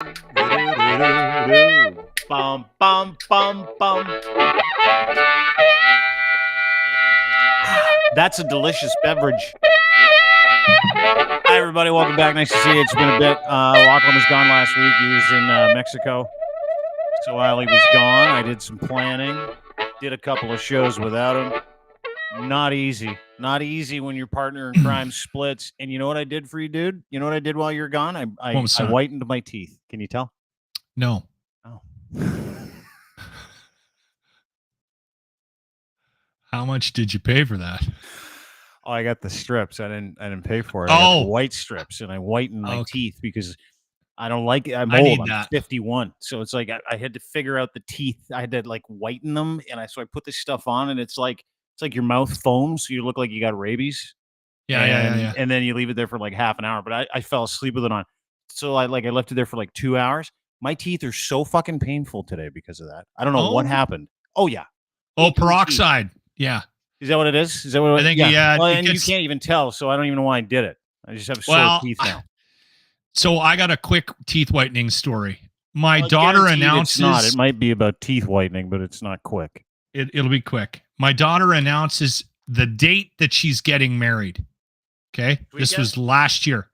Bum, bum, bum, bum. That's a delicious beverage. Hi, everybody. Welcome back. Nice to see you. It's been a bit. Lochlin was gone last week. He was in Mexico. So while he was gone, I did some planning. Did a couple of shows without him. Not easy. Not easy when your partner in crime splits. And you know what I did for you, dude? You know what I did while you were gone? I whitened my teeth. Can you tell? No. Oh. How much did you pay for that? Oh, I got the strips. I didn't pay for it. Oh, I got the white strips, and I whitened my teeth because I don't like it. I'm old. I'm 51, so it's like I had to figure out the teeth. I had to like whiten them, and so I put this stuff on, and it's like your mouth foams, so you look like you got rabies. Yeah. And then you leave it there for like half an hour. But I fell asleep with it on, so I left it there for like 2 hours. My teeth are so fucking painful today because of that. I don't know what happened. Oh yeah. Oh, peroxide. Teeth. Yeah. Is that what it is? Is that what I think? Yeah. Well, and you can't even tell, so I don't even know why I did it. I just have sore teeth now. So I got a quick teeth whitening story. My daughter announces it's not. It might be about teeth whitening, but it's not quick. It'll be quick. My daughter announces the date that she's getting married. Okay, this was last year.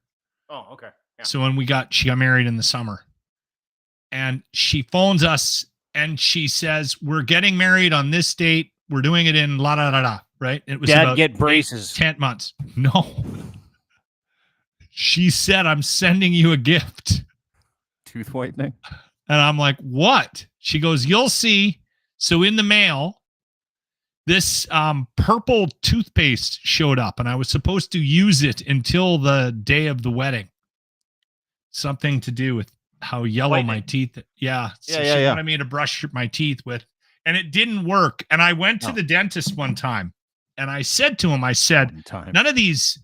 Oh, okay. Yeah. So when she got married in the summer, and she phones us and she says, "We're getting married on this date. We're doing it in la da da da." Right? It was Dad about get braces. 10 months. No. She said, "I'm sending you a gift." Tooth whitening. And I'm like, "What?" She goes, "You'll see." So in the mail, this purple toothpaste showed up, and I was supposed to use it until the day of the wedding. Something to do with how yellow my teeth. Yeah. So she wanted me to brush my teeth with, and it didn't work. And I went to the dentist one time, and I said to him, none of these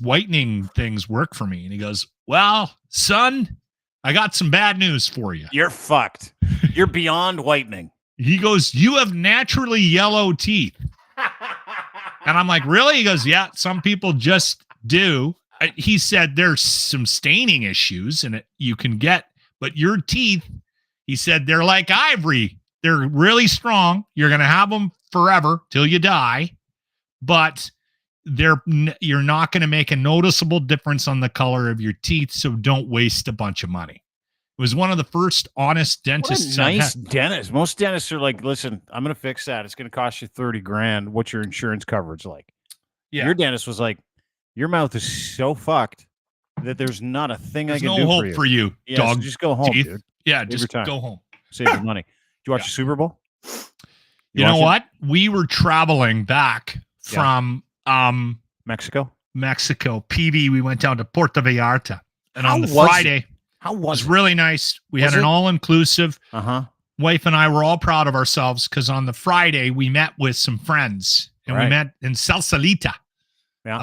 whitening things work for me. And he goes, "Well, son, I got some bad news for you. You're fucked. You're beyond whitening." He goes, "You have naturally yellow teeth." And I'm like, "Really?" He goes, "Yeah, some people just do." He said there's some staining issues and you can get, but your teeth, he said, they're like ivory. They're really strong. You're going to have them forever till you die, but you're not going to make a noticeable difference on the color of your teeth. So don't waste a bunch of money. It was one of the first honest dentists. What a nice dentist. Most dentists are like, "Listen, I'm going to fix that. It's going to cost you $30,000. What's your insurance coverage like?" Yeah. Your dentist was like, "Your mouth is so fucked that there's not a thing I can do for you. There's no hope for you, dog. So just go home, dude. Yeah, just go home. Save your money." Did you watch the Super Bowl? You know what? We were traveling back from Mexico. PV. We went down to Puerto Vallarta, and on the Friday, it was really nice. We had an all-inclusive. Wife and I were all proud of ourselves because on the Friday we met with some friends, and we met in Salsalita.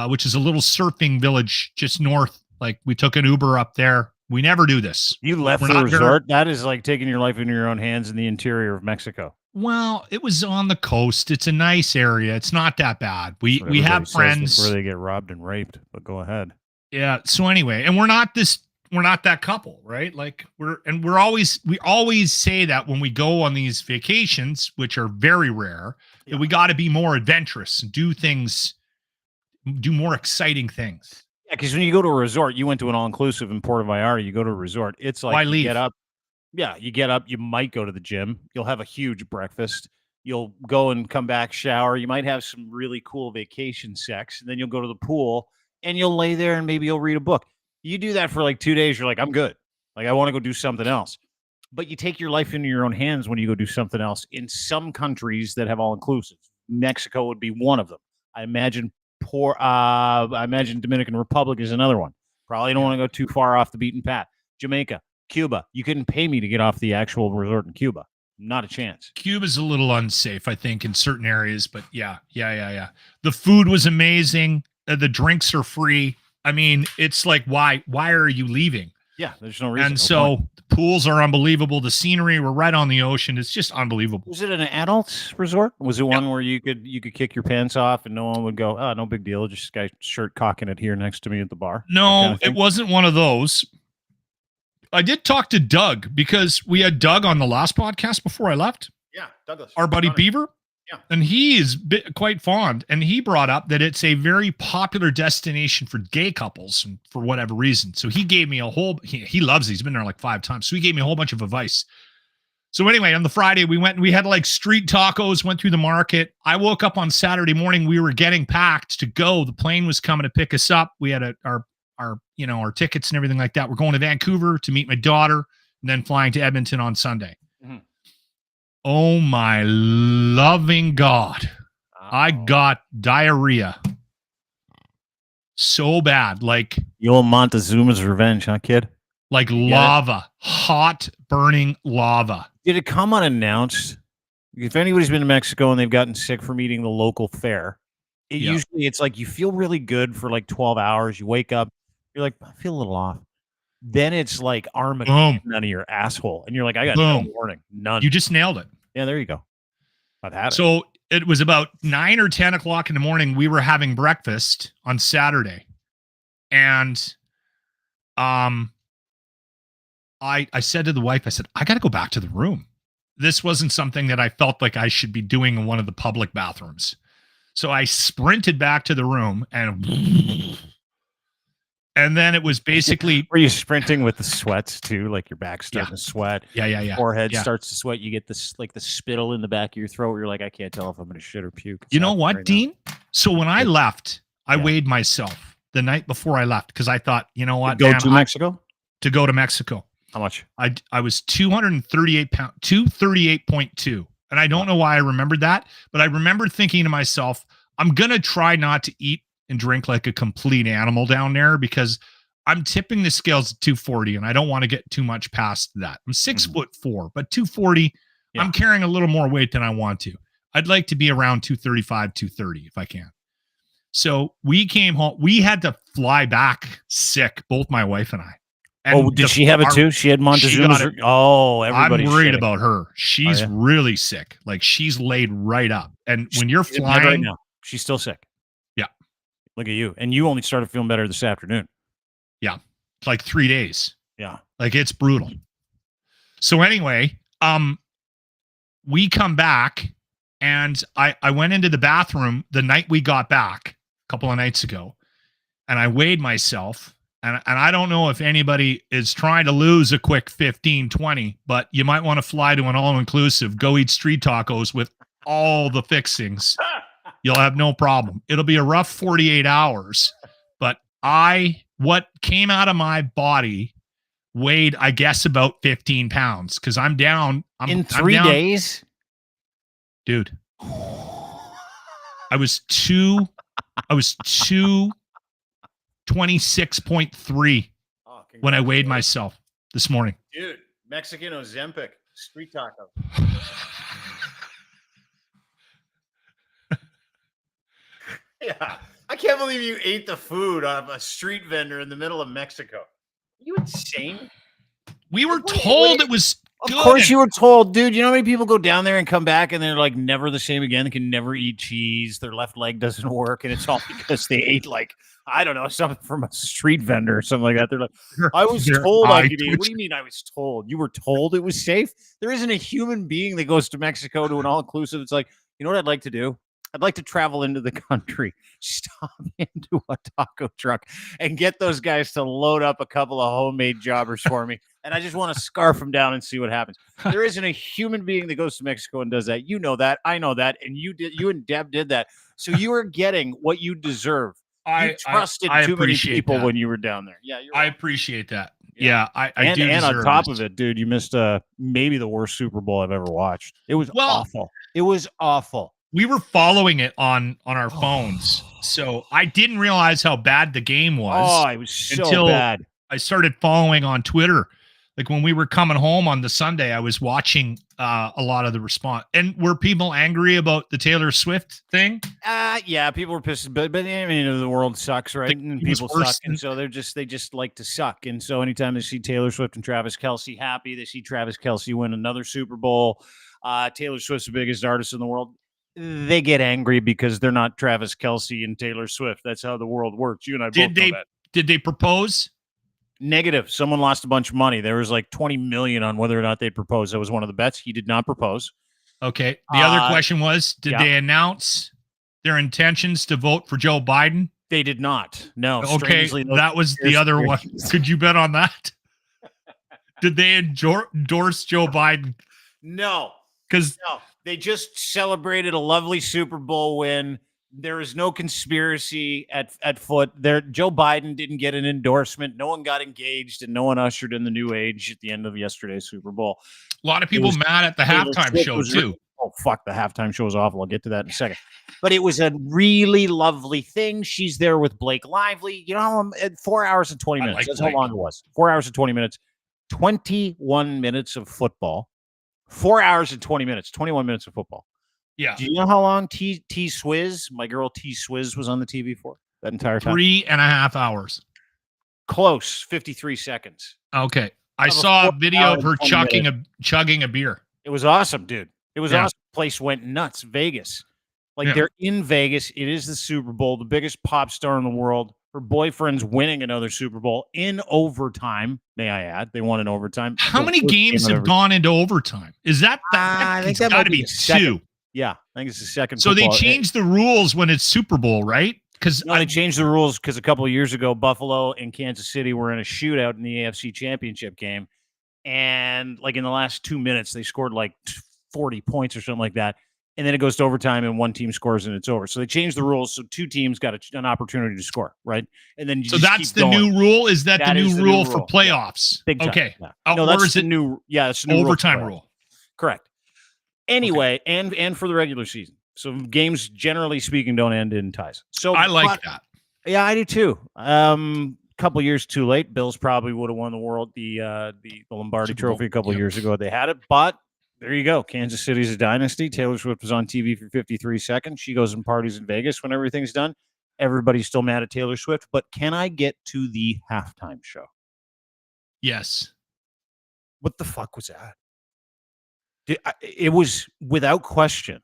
Which is a little surfing village just north. Like we took an Uber up there. We never do this. You left the resort. That is like taking your life into your own hands in the interior of Mexico. Well, it was on the coast. It's a nice area. It's not that bad. We have friends where they get robbed and raped. But go ahead. Yeah. So anyway, and we're not that couple, right? Like we always say that when we go on these vacations, which are very rare, that we got to be more adventurous and do more exciting things. Yeah, because when you go to a resort, you went to an all-inclusive in Puerto Vallarta, you go to a resort, it's like you get up. Yeah, you get up, you might go to the gym, you'll have a huge breakfast, you'll go and come back, shower, you might have some really cool vacation sex, and then you'll go to the pool, and you'll lay there, and maybe you'll read a book. You do that for like 2 days, you're like, "I'm good. Like, I want to go do something else." But you take your life into your own hands when you go do something else. In some countries that have all-inclusive, Mexico would be one of them. I imagine Dominican Republic is another one. Probably don't want to go too far off the beaten path. Jamaica, Cuba. You couldn't pay me to get off the actual resort in Cuba. Not a chance. Cuba's a little unsafe, I think, in certain areas, but yeah. The food was amazing. The drinks are free. I mean, it's like, why are you leaving? Yeah, there's no reason. And so the pools are unbelievable. The scenery, we're right on the ocean. It's just unbelievable. Was it an adult resort? Was it one where you could kick your pants off and no one would go, "Oh, no big deal. Just guy shirt cocking it here next to me at the bar"? No, it wasn't one of those. I did talk to Doug because we had Doug on the last podcast before I left. Yeah, Douglas. Our buddy Beaver. Yeah. And he is quite fond. And he brought up that it's a very popular destination for gay couples and for whatever reason. So he gave me he loves these. He's been there like 5 times. So he gave me a whole bunch of advice. So anyway, on the Friday, we went and we had like street tacos, went through the market. I woke up on Saturday morning. We were getting packed to go. The plane was coming to pick us up. We had our tickets and everything like that. We're going to Vancouver to meet my daughter and then flying to Edmonton on Sunday. Mm-hmm. Oh my loving God. Oh. I got diarrhea. So bad. Like the old Montezuma's revenge, huh, kid? Like lava. Hot, burning lava. Did it come unannounced? If anybody's been to Mexico and they've gotten sick from eating the local fare, usually it's like you feel really good for like 12 hours. You wake up, you're like, I feel a little off. Then it's like Armageddon out of your asshole. And you're like, I got no warning. None. You just nailed it. Yeah, there you go. I've had it. So it was about 9 or 10 o'clock in the morning. We were having breakfast on Saturday. And I said to the wife, I said, I got to go back to the room. This wasn't something that I felt like I should be doing in one of the public bathrooms. So I sprinted back to the room and then it was basically. Were you sprinting with the sweats too? Like your back's starting to sweat. Yeah. Forehead starts to sweat. You get this like the spittle in the back of your throat. You're like, I can't tell if I'm going to shit or puke. You know what, Dean? So when I left, I weighed myself the night before I left because I thought, you know what? Mexico? To go to Mexico. How much? I was 238 pounds, 238.2. And I don't know why I remembered that, but I remember thinking to myself, I'm going to try not to eat and drink like a complete animal down there because I'm tipping the scales at 240 and I don't want to get too much past that. I'm 6'4", but 240, I'm carrying a little more weight than I want to. I'd like to be around 235, 230 if I can. So we came home. We had to fly back sick, both my wife and I. And did she have it too? She had Montezuma's. Everybody. I'm worried about her. She's really sick. Like she's laid right up. And when you're flying right now, she's still sick. Yeah. Look at you. And you only started feeling better this afternoon. Yeah. It's like 3 days. Yeah. Like it's brutal. So anyway, we come back and I went into the bathroom the night we got back a couple of nights ago and I weighed myself. And I don't know if anybody is trying to lose a quick 15, 20, but you might want to fly to an all-inclusive, go eat street tacos with all the fixings. You'll have no problem. It'll be a rough 48 hours, but what came out of my body weighed, I guess, about 15 pounds because I'm down. In 3 days? Dude. I was 26.3 when I weighed myself this morning. Dude, Mexican Ozempic, street taco. Yeah. I can't believe you ate the food of a street vendor in the middle of Mexico. Are you insane? We were told it was Of course you were told, dude. You know how many people go down there and come back and they're like never the same again? They can never eat cheese. Their left leg doesn't work. And it's all because they ate like, I don't know, something from a street vendor or something like that. They're like, I was told I could eat. What do you mean I was told? You were told it was safe? There isn't a human being that goes to Mexico to an all-inclusive. It's like, you know what I'd like to do? I'd like to travel into the country, stop into a taco truck, and get those guys to load up a couple of homemade jobbers for me. And I just want to scarf them down and see what happens. There isn't a human being that goes to Mexico and does that. You know that. I know that. And you and Deb did that. So you are getting what you deserve. You trusted too many people when you were down there. Yeah, I appreciate that. Yeah, I do. And on top of it, dude, you missed maybe the worst Super Bowl I've ever watched. It was awful. It was awful. We were following it on our phones, so I didn't realize how bad the game was. Oh, it was so bad. I started following on Twitter. Like when we were coming home on the Sunday, I was watching a lot of the response. And were people angry about the Taylor Swift thing? Yeah, people were pissed, but I mean, the world sucks, right? And people suck, and so they just like to suck. And so anytime they see Taylor Swift and Travis Kelce happy, they see Travis Kelce win another Super Bowl. Taylor Swift's the biggest artist in the world. They get angry because they're not Travis Kelce and Taylor Swift. That's how the world works. You and I both know that. Did they propose? Negative. Someone lost a bunch of money. There was like 20 million on whether or not they'd propose. That was one of the bets. He did not propose. Okay. The other question was, did they announce their intentions to vote for Joe Biden? They did not. No. Okay. That was the other one. Could you bet on that? Did they endorse Joe Biden? No. Because they just celebrated a lovely Super Bowl win. There is no conspiracy at foot. Joe Biden didn't get an endorsement. No one got engaged, and no one ushered in the new age at the end of yesterday's Super Bowl. A lot of people mad at the halftime show, too. Oh, fuck. The halftime show was awful. I'll get to that in a second. But it was a really lovely thing. She's there with Blake Lively. 4 hours and 20 minutes. That's how long it was. 4 hours and 20 minutes. 21 minutes of football. 4 hours and 20 minutes. 21 minutes of football. Yeah. Do you know how long T Swizz, my girl T Swizz, was on the TV for that entire time? 3.5 hours. Close. 53 seconds. Okay. I saw a video of her chugging a beer. It was awesome, dude. It was awesome. Place went nuts. Vegas. They're in Vegas. It is the Super Bowl, the biggest pop star in the world. Her boyfriend's winning another Super Bowl in overtime. May I add? They won in overtime. How many games have gone into overtime? Is that? I think that got to be two. two. Yeah, I think it's the second. So they changed the rules when it's Super Bowl, right? Because they changed the rules because a couple of years ago, Buffalo and Kansas City were in a shootout in the AFC Championship game, and in the last 2 minutes, they scored 40 points or something like that, and then it goes to overtime, and one team scores, and it's over. So they changed the rules, so two teams got an opportunity to score, right? And then that's the new rule. Is that the new rule for playoffs? Big time. Okay. Yeah. No, that's the new. Yeah, it's the new overtime rule. Correct. Anyway, and for the regular season. So games, generally speaking, don't end in ties. So I like that. Yeah, I do too. Couple years too late. Bills probably would have won the Lombardi Trophy a couple years ago. They had it, but there you go. Kansas City's a dynasty. Taylor Swift was on TV for 53 seconds. She goes and parties in Vegas when everything's done. Everybody's still mad at Taylor Swift. But can I get to the halftime show? Yes. What the fuck was that? It was without question.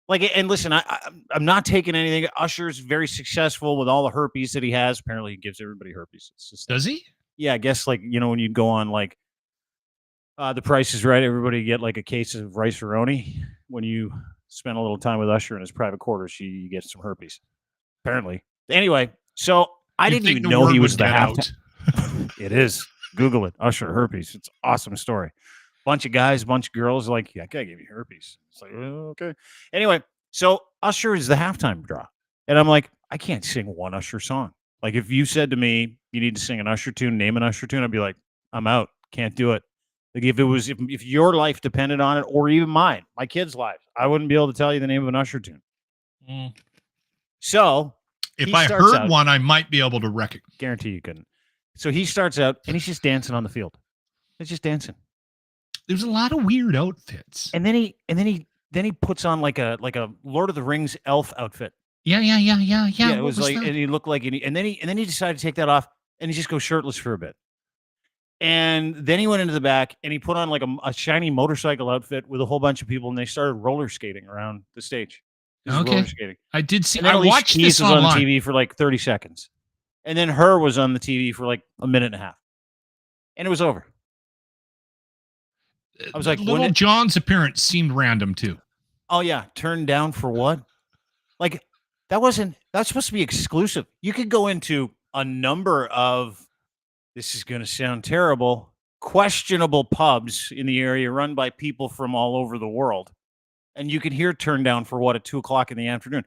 And listen, I'm not taking anything. Usher's very successful with all the herpes that he has. Apparently, he gives everybody herpes. Does he? Yeah, I guess when you go on The Price is Right, everybody get a case of rice-a-roni. When you spend a little time with Usher in his private quarters, you get some herpes. Apparently. Anyway, so I didn't even know he was the halftime. It is. Google it. Usher herpes. It's an awesome story. Bunch of guys, bunch of girls I gotta give you herpes. It's okay. Anyway, so Usher is the halftime draw. And I'm I can't sing one Usher song. If you said to me, you need to sing an Usher tune, name an Usher tune, I'd be I'm out. Can't do it. If your life depended on it, or even mine, my kids' lives, I wouldn't be able to tell you the name of an Usher tune. So if I heard one, I might be able to recognize. Guarantee you couldn't. So he starts out and he's just dancing on the field. He's just dancing. There's a lot of weird outfits. And then he puts on a Lord of the Rings elf outfit. Yeah. It was and he looked and then he decided to take that off and he just goes shirtless for a bit. And then he went into the back and he put on a shiny motorcycle outfit with a whole bunch of people and they started roller skating around the stage. Okay. Roller skating. I did see. I watched this online. On TV for 30 seconds. And then Her was on the TV for a minute and a half. And it was over. I was Little John's appearance seemed random too. Oh yeah, turned down for what? That's supposed to be exclusive. You could go into a number of, this is going to sound terrible, questionable pubs in the area run by people from all over the world, and you could hear "Turned Down for What" at 2:00 in the afternoon.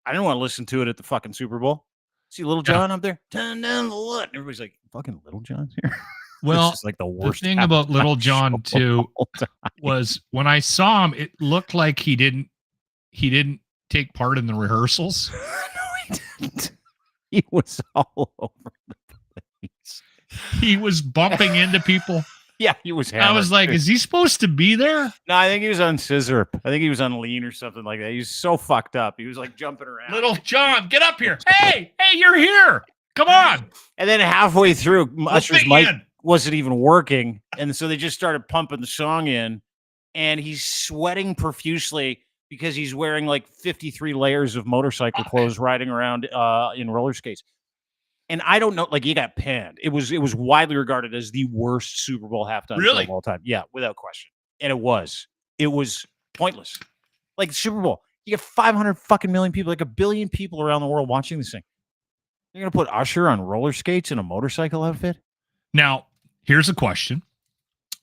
I didn't want to listen to it at the fucking Super Bowl. See Little John up there, "Turn down the what?" And everybody's fucking Little John's here. Well, the worst. The thing about Little John too was when I saw him, it looked like he didn't take part in the rehearsals. No, he didn't. He was all over the place. He was bumping into people. Yeah, he was hammered. I was is he supposed to be there? No, I think he was on scissor. I think he was on lean or something like that. He was so fucked up. He was jumping around. Little John, get up here. Hey, you're here. Come on. And then halfway through, Usher's mic wasn't even working. And so they just started pumping the song in. And he's sweating profusely because he's wearing 53 layers of motorcycle clothes riding around in roller skates. And I don't know, like, you got panned. It was widely regarded as the worst Super Bowl halftime show of all time. Yeah, without question. And it was pointless. Like Super Bowl, you get 500 fucking million people, like 1 billion people around the world watching this thing. You're gonna put Usher on roller skates in a motorcycle outfit? Now, here's a question: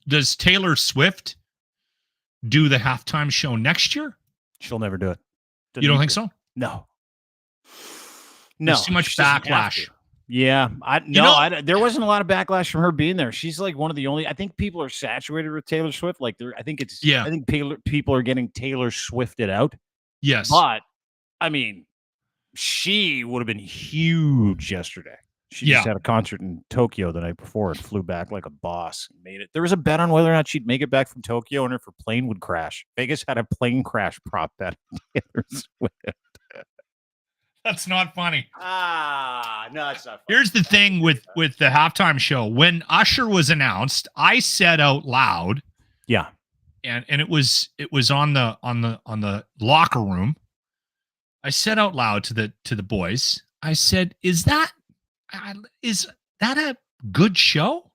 does Taylor Swift do the halftime show next year? She'll never do it. You don't think so? No. There's too much backlash. Yeah, there wasn't a lot of backlash from her being there. She's like one of the only. I think people are saturated with Taylor Swift. Like, I think people are getting Taylor Swifted out. Yes, but I mean, she would have been huge yesterday. She just had a concert in Tokyo the night before and flew back like a boss and made it. There was a bet on whether or not she'd make it back from Tokyo and if her plane would crash. Vegas had a plane crash prop bet on Taylor Swift. That's not funny. No, it's not funny. Here's the thing with the halftime show. When Usher was announced, I said out loud, yeah, and it was on the locker room. I said out loud to the boys, I said, is that a good show?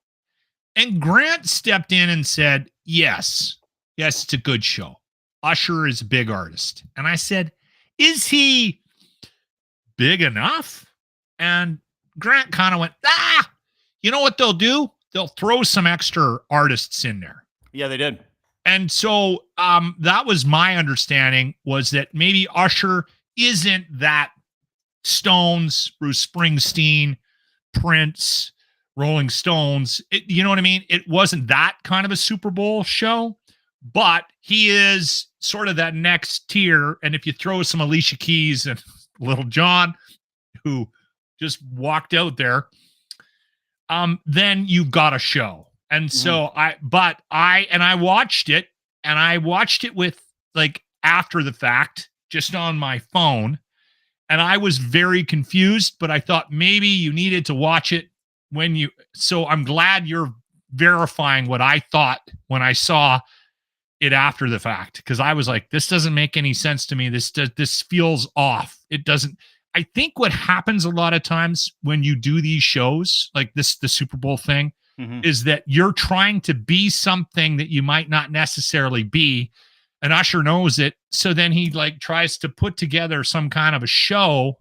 And Grant stepped in and said, yes, it's a good show. Usher is a big artist. And I said, is he big enough? And Grant kind of went, you know what they'll do? They'll throw some extra artists in there. Yeah, they did. And so that was my understanding, was that maybe Usher isn't that Stones, Bruce Springsteen, Prince, Rolling Stones. You know what I mean? It wasn't that kind of a Super Bowl show, but he is sort of that next tier. And if you throw some Alicia Keys and Little John, who just walked out there, then you've got a show. And so I watched it, and I watched it with, like, after the fact, just on my phone. And I was very confused, but I thought maybe you needed to watch it so I'm glad you're verifying what I thought when I saw it after the fact, because I was like, this doesn't make any sense to me. This feels off. It doesn't. I think what happens a lot of times when you do these shows like the Super Bowl thing, is that you're trying to be something that you might not necessarily be. And Usher knows it. So then he tries to put together some kind of a show,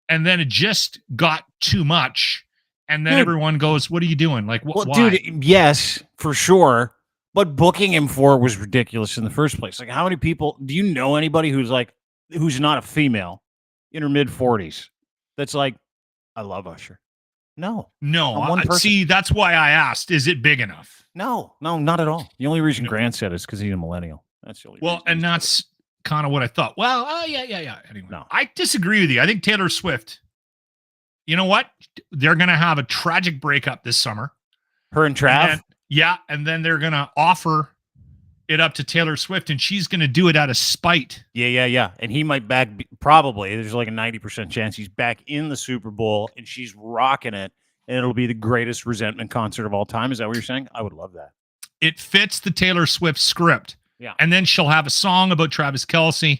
and then it just got too much. And then everyone goes, what are you doing? Like, why? Dude, yes, for sure. But booking him for it was ridiculous in the first place. Like, how many people, do you know anybody who's not a female in her mid-40s that's like, I love Usher? No. See, that's why I asked, is it big enough? No, not at all. The only reason Grant said is because he's a millennial. That's the only reason. And that's kind of what I thought. Well, yeah. Anyway, no. I disagree with you. I think Taylor Swift, you know what? They're going to have a tragic breakup this summer. Her and Trav? And then they're going to offer it up to Taylor Swift, and she's going to do it out of spite. Yeah. And he might probably, there's like a 90% chance he's back in the Super Bowl, and she's rocking it, and it'll be the greatest resentment concert of all time. Is that what you're saying? I would love that. It fits the Taylor Swift script. Yeah. And then she'll have a song about Travis Kelce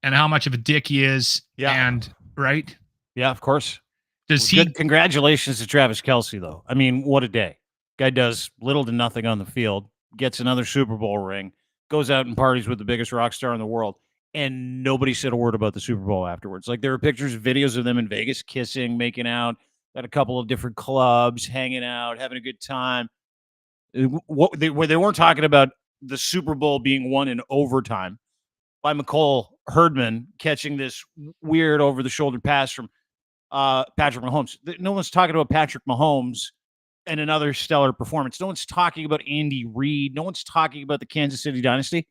and how much of a dick he is. Yeah. And, right? Yeah, of course. Congratulations to Travis Kelce, though. I mean, what a day. Guy does little to nothing on the field, gets another Super Bowl ring, goes out and parties with the biggest rock star in the world, and nobody said a word about the Super Bowl afterwards. Like, there were pictures, videos of them in Vegas kissing, making out, at a couple of different clubs, hanging out, having a good time. They weren't talking about the Super Bowl being won in overtime by McCole Herdman catching this weird over-the-shoulder pass from Patrick Mahomes. No one's talking about Patrick Mahomes and another stellar performance. No one's talking about Andy Reid. No one's talking about the Kansas City dynasty.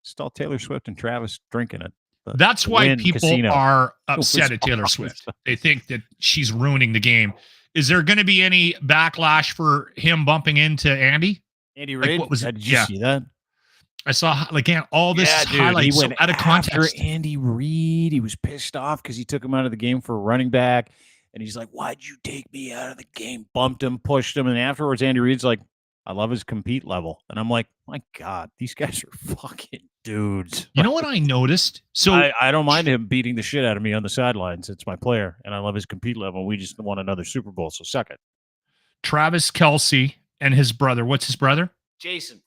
It's all Taylor Swift and Travis drinking it. That's why people are upset at Taylor Swift. They think that she's ruining the game. Is there going to be any backlash for him bumping into Andy Reid? Did you see that? I saw all this highlights. He went out of context. After Andy Reid, he was pissed off because he took him out of the game for a running back. And he's like, why'd you take me out of the game? Bumped him, pushed him. And afterwards, Andy Reid's like, I love his compete level. And I'm like, my God, these guys are fucking dudes. You know what I noticed? So I don't mind him beating the shit out of me on the sidelines. It's my player, and I love his compete level. We just won another Super Bowl, so suck it. Travis Kelce and his brother. What's his brother? Jason.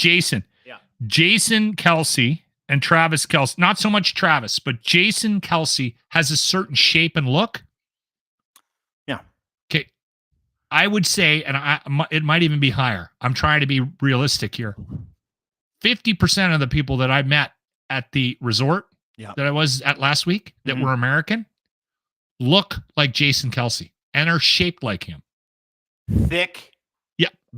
Yeah. Jason Kelce and Travis Kelce. Not so much Travis, but Jason Kelce has a certain shape and look. Yeah. Okay. I would say, and it might even be higher. I'm trying to be realistic here. 50% of the people that I met at the resort that I was at last week that were American look like Jason Kelce and are shaped like him. Thick.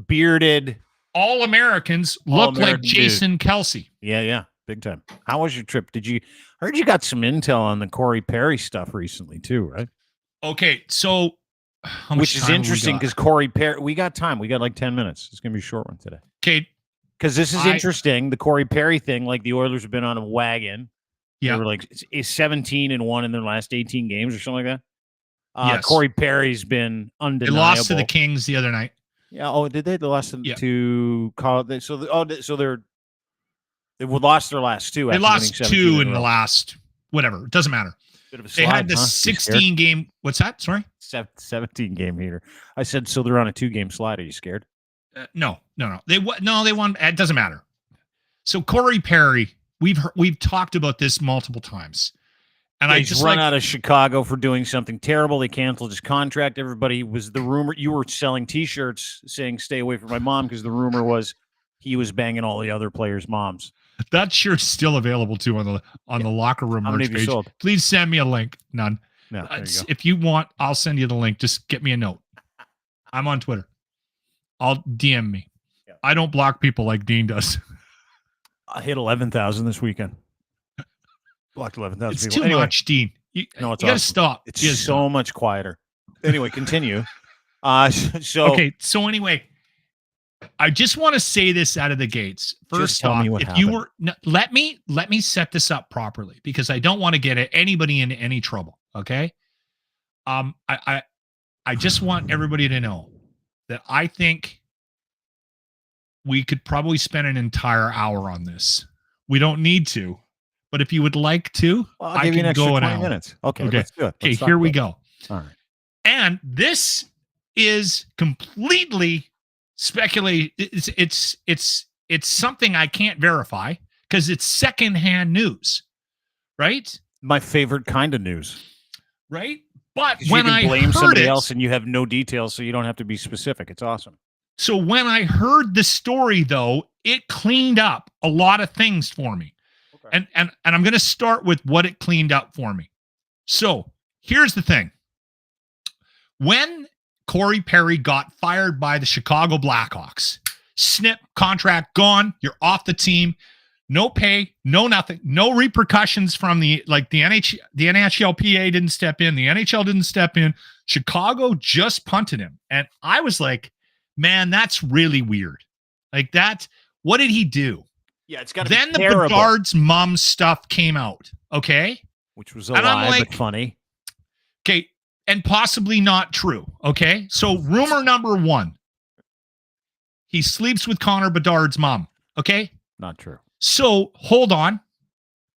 Bearded. All Americans look like Jason Kelce. Yeah. Big time. How was your trip? I heard you got some intel on the Cory Perry stuff recently too, right? Okay, so which is interesting because Cory Perry, we got time. We got like 10 minutes. It's going to be a short one today. Okay. Because this is interesting. The Cory Perry thing, like the Oilers have been on a wagon. Yeah. They were like 17-1 in their last 18 games or something like that. Yes. Cory Perry's been undeniable. They lost to the Kings the other night. Yeah. Oh, did they? They lost to college. So they lost their last two. They lost two in the last whatever. It doesn't matter. Bit of a slide, they had the 16 game. What's that? Sorry. 17 game heater. I said so. They're on a 2-game slide. Are you scared? No. They won. It doesn't matter. So Cory Perry, we've talked about this multiple times. And I just run out of Chicago for doing something terrible. They canceled his contract. Everybody was the rumor. You were selling T-shirts saying "Stay away from my mom" because the rumor was he was banging all the other players' moms. That shirt's still available too on the locker room merch page. Please send me a link. None. No, if you want, I'll send you the link. Just get me a note. I'm on Twitter. I'll DM me. Yeah. I don't block people like Dean does. I hit 11,000 this weekend. Blocked 11,000 people. It's too much, Dean. You got to stop. It's so much quieter. Anyway, continue. So anyway, I just want to say this out of the gates. First off, let me set this up properly because I don't want to get anybody into any trouble. Okay. I just want everybody to know that I think we could probably spend an entire hour on this. We don't need to, but if you would like to, I'll give you an extra 20 minutes. Okay. Let's do it. Okay. Here we go. All right. And this is completely speculate. It's something I can't verify because it's secondhand news, right? My favorite kind of news, right? But when I blame somebody else and you have no details, so you don't have to be specific. It's awesome. So when I heard the story, though, it cleaned up a lot of things for me, and I'm going to start with what it cleaned up for me. So here's the thing: when Cory Perry got fired by the Chicago Blackhawks. Snip, contract gone. You're off the team. No pay, no nothing, no repercussions from the NHLPA didn't step in. The NHL didn't step in. Chicago just punted him. And I was like, man, that's really weird. Like that. What did he do? Yeah, it's got to be terrible. Then the Bedard's mom stuff came out. Okay. Which was a lie, but funny. Okay. And possibly not true. Okay. So rumor number one, he sleeps with Connor Bedard's mom. Okay. Not true. So hold on.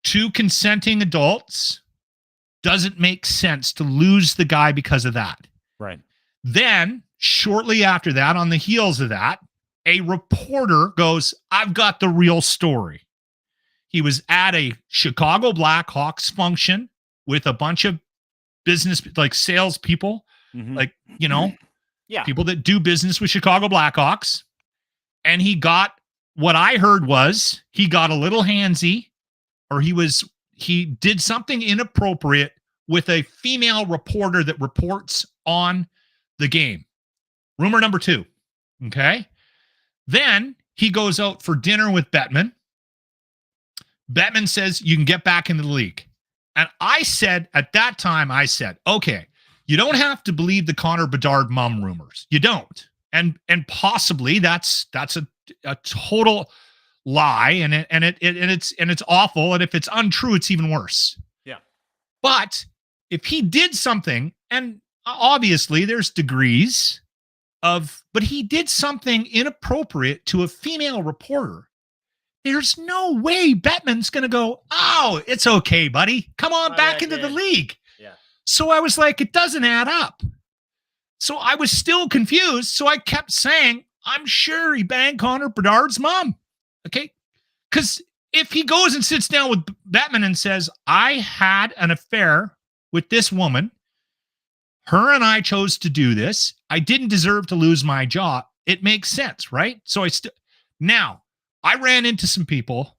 2 consenting adults. Doesn't make sense to lose the guy because of that. Right. Then shortly after that, on the heels of that, a reporter goes, I've got the real story. He was at a Chicago Blackhawks function with a bunch of business, like salespeople, like, people that do business with Chicago Blackhawks. And he got, what I heard was he got a little handsy, or he did something inappropriate with a female reporter that reports on the game. Rumor number 2. Okay. Then he goes out for dinner with Bettman. Bettman says, you can get back into the league. And I said, at that time, okay, you don't have to believe the Connor Bedard mom rumors. You don't. And possibly that's a total lie, and it's awful. And if it's untrue, it's even worse. Yeah. But if he did something, and obviously there's degrees but he did something inappropriate to a female reporter, there's no way Bettman's going to go, oh, it's okay, buddy. Come on back into the league. Yeah. So I was like, it doesn't add up. So I was still confused. So I kept saying, I'm sure he banged Connor Bedard's mom. Okay. Because if he goes and sits down with Bettman and says, I had an affair with this woman, her and I chose to do this, I didn't deserve to lose my job, it makes sense, right? So now I ran into some people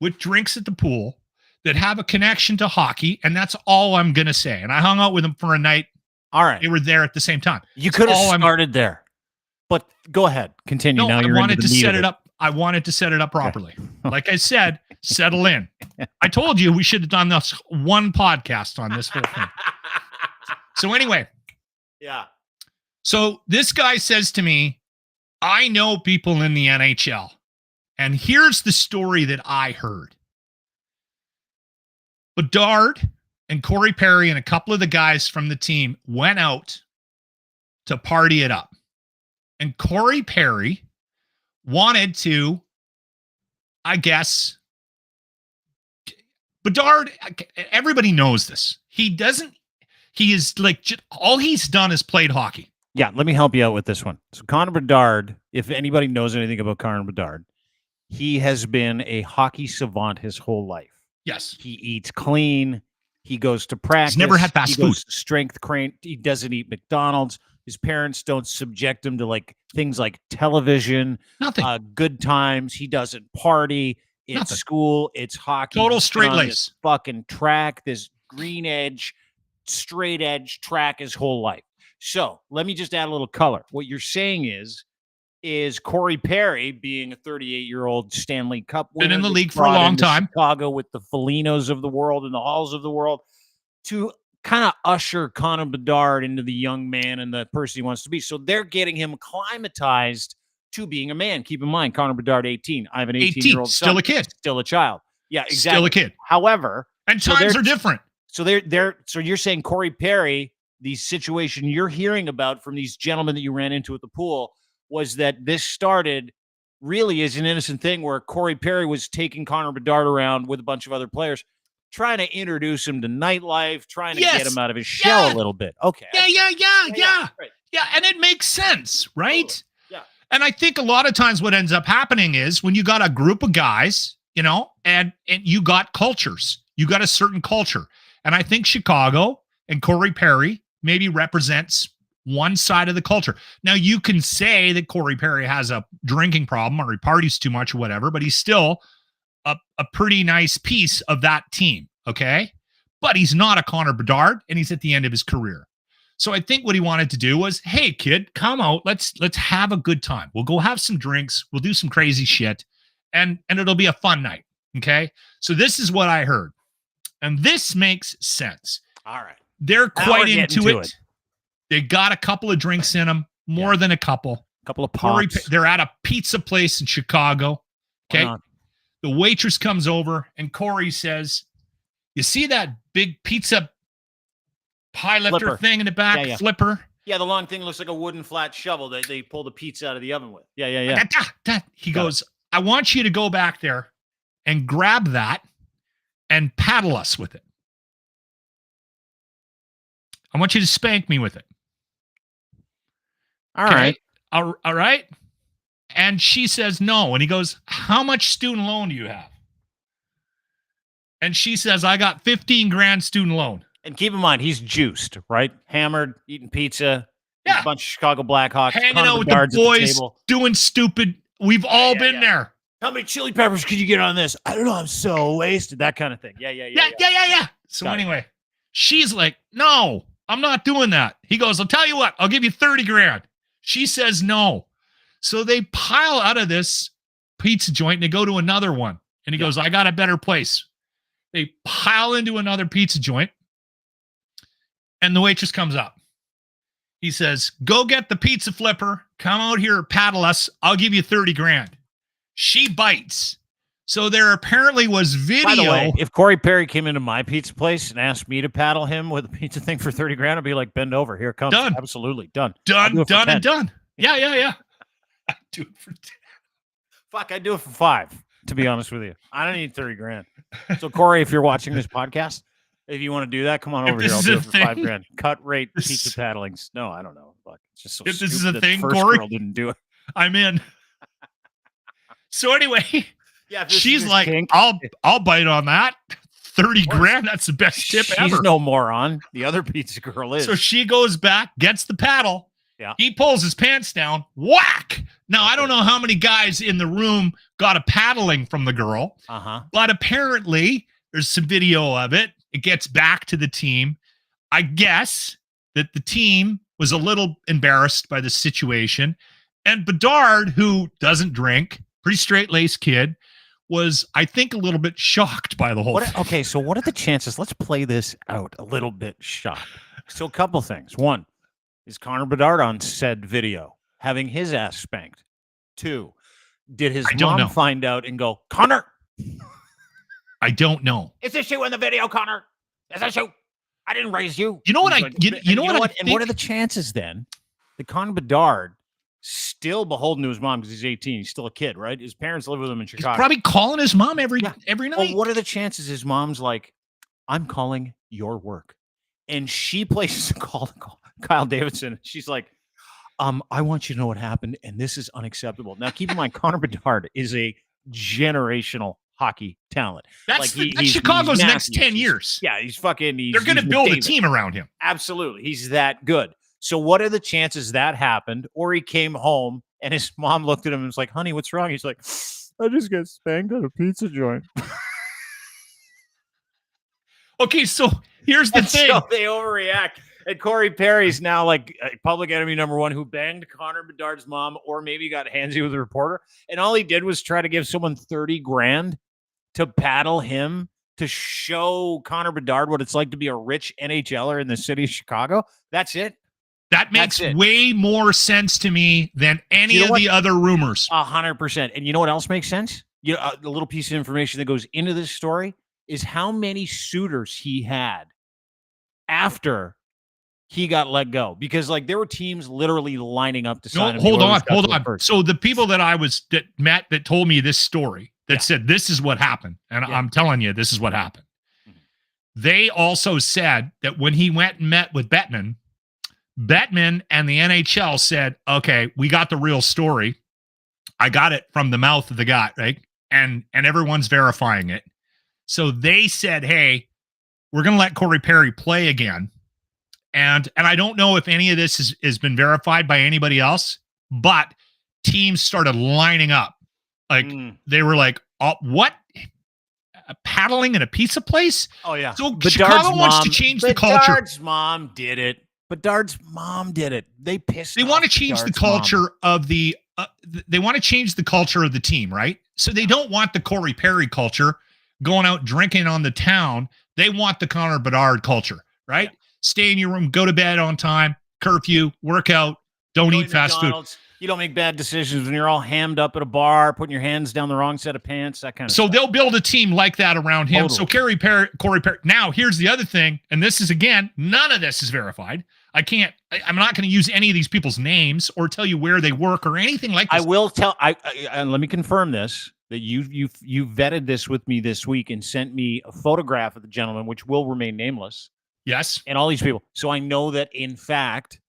with drinks at the pool that have a connection to hockey, and that's all I'm going to say. And I hung out with them for a night. All right. They were there at the same time. You could have started there, but go ahead. Continue. No, I wanted to set it up. I wanted to set it up properly. Okay. Like I said, settle in. I told you we should have done this one podcast on this whole thing. So anyway. Yeah. So this guy says to me, I know people in the NHL. And here's the story that I heard. Bedard and Cory Perry and a couple of the guys from the team went out to party it up. And Cory Perry wanted to, I guess, Bedard, everybody knows this. He is like, all he's done is played hockey. Yeah, let me help you out with this one. So Connor Bedard, if anybody knows anything about Connor Bedard, he has been a hockey savant his whole life. Yes. He eats clean. He goes to practice. He's never had fast food. Strength crane. He doesn't eat McDonald's. His parents don't subject him to like things like television. Nothing. Good times. He doesn't party. It's Nothing. School. It's hockey. Total straight lace. Fucking track. This green edge, straight edge track his whole life. So let me just add a little color. What you're saying is Cory Perry, being a 38-year-old Stanley Cup winner, been in the league for a long time, Chicago with the Folignos of the world and the Halls of the world, to kind of usher Connor Bedard into the young man and the person he wants to be. So they're getting him acclimatized to being a man. Keep in mind, Connor Bedard, 18. I have an 18-year-old son. Still a kid. Still a child. Yeah, exactly. Still a kid. However, and times are different. So so you're saying Cory Perry, the situation you're hearing about from these gentlemen that you ran into at the pool, was that this started really as an innocent thing where Cory Perry was taking Connor Bedard around with a bunch of other players, trying to introduce him to nightlife, trying to get him out of his shell a little bit. Okay. Yeah. Right. Yeah, and it makes sense, right? Totally. Yeah. And I think a lot of times what ends up happening is when you got a group of guys, and you got cultures, you got a certain culture. And I think Chicago and Cory Perry maybe represents one side of the culture. Now, you can say that Cory Perry has a drinking problem or he parties too much or whatever, but he's still a pretty nice piece of that team, okay? But he's not a Connor Bedard, and he's at the end of his career. So I think what he wanted to do was, hey, kid, come out. Let's have a good time. We'll go have some drinks. We'll do some crazy shit, and it'll be a fun night, okay? So this is what I heard, and this makes sense. All right. They're quite into it. They got a couple of drinks in them, more than a couple. Couple of pops. They're at a pizza place in Chicago. Okay. The waitress comes over and Cory says, you see that big pizza pie lifter thing in the back? Yeah. Flipper? Yeah, the long thing looks like a wooden flat shovel that they pull the pizza out of the oven with. Yeah. He goes, I want you to go back there and grab that and paddle us with it. I want you to spank me with it. All right. All right. And she says no. And he goes, how much student loan do you have? And she says, I got 15 grand student loan. And keep in mind, he's juiced, right? Hammered, eating pizza. Yeah. A bunch of Chicago Blackhawks. Hanging out with the boys, doing stupid. We've all been there. How many chili peppers could you get on this? I don't know. I'm so wasted. That kind of thing. Yeah. So anyway, she's like, no, I'm not doing that. He goes, I'll tell you what, I'll give you 30 grand. She says no. So they pile out of this pizza joint and they go to another one. And he goes, I got a better place. They pile into another pizza joint. And the waitress comes up. He says, go get the pizza flipper. Come out here, paddle us. I'll give you 30 grand. She bites. So there apparently was video. By the way, if Cory Perry came into my pizza place and asked me to paddle him with a pizza thing for 30 grand, I'd be like, bend over. Here it comes. Done. Absolutely. Done. Done and done. Yeah. I do it for 10. Fuck, I do it for 5. to be honest with you. I don't need 30 grand. So, Corey, if you're watching this podcast, if you want to do that, come on over here. I'll do it for 5 grand. Cut rate pizza paddlings. No, I don't know. Fuck. It's just so if this is stupid a that thing, first Corey, girl didn't do it. I'm in. So anyway, yeah, she's like, I'll bite on that. 30 grand. That's the best tip ever. She's no moron. The other pizza girl is. So she goes back, gets the paddle. Yeah. He pulls his pants down. Whack. Now, I don't know how many guys in the room got a paddling from the girl. But apparently there's some video of it. It gets back to the team. I guess that the team was a little embarrassed by the situation. And Bedard, who doesn't drink, pretty straight-laced kid, was, I think, a little bit shocked by the whole thing. Okay, so what are the chances? Let's play this out a little bit shocked. So a couple things. One, is Connor Bedard on said video having his ass spanked? Two, did his mom find out and go, Connor? I don't know. It's a shoe in the video, Connor. It's a shoe. I didn't raise you. You know what you know what? And what are the chances then that Connor Bedard still beholden to his mom because he's 18? He's still a kid, right? His parents live with him in Chicago. He's probably calling his mom every night. Well, what are the chances his mom's like, I'm calling your work, and she places a call to Kyle Davidson. She's like, I want you to know what happened, and this is unacceptable. Now, keep in mind, Connor Bedard is a generational hockey talent. That's Chicago's next 10 years. Yeah, he's fucking. They're going to build a team around him. Absolutely, he's that good. So, what are the chances that happened? Or he came home and his mom looked at him and was like, "Honey, what's wrong?" He's like, "I just got spanked at a pizza joint." Okay, so here's the thing. So they overreact. And Cory Perry's now like public enemy number one, who banged Connor Bedard's mom, or maybe got handsy with a reporter. And all he did was try to give someone 30 grand to paddle him to show Connor Bedard what it's like to be a rich NHLer in the city of Chicago. That's it. That makes way more sense to me than any of the other rumors. 100%. And you know what else makes sense? You know, the little piece of information that goes into this story is how many suitors he had after he got let go, because like there were teams literally lining up to sign him. Hold on. So the people that Matt that told me this story that said this is what happened, and I'm telling you, this is what happened. They also said that when he went and met with Bettman and the NHL said, "Okay, we got the real story. I got it from the mouth of the guy, right?" And everyone's verifying it. So they said, "Hey, we're going to let Cory Perry play again." And I don't know if any of this has been verified by anybody else, but teams started lining up. Like they were like, "Oh, what? Paddling in a pizza place?" Oh yeah. So Chicago wants to change the culture. Bedard's mom did it. Bedard's mom did it. They want to change the culture of the. They want to change the culture of the team, right? So they don't want the Cory Perry culture going out drinking on the town. They want the Connor Bedard culture, right? Yeah. Stay in your room, go to bed on time, curfew, work out, don't eat fast food. You don't make bad decisions when you're all hammed up at a bar, putting your hands down the wrong set of pants, that kind of stuff. So they'll build a team like that around him. Totally. So Cory Perry. Now, here's the other thing, and this is, again, none of this is verified. I'm not going to use any of these people's names or tell you where they work or anything like this. I will tell, and let me confirm this, that you vetted this with me this week and sent me a photograph of the gentleman, which will remain nameless. Yes. And all these people. So I know that, in fact,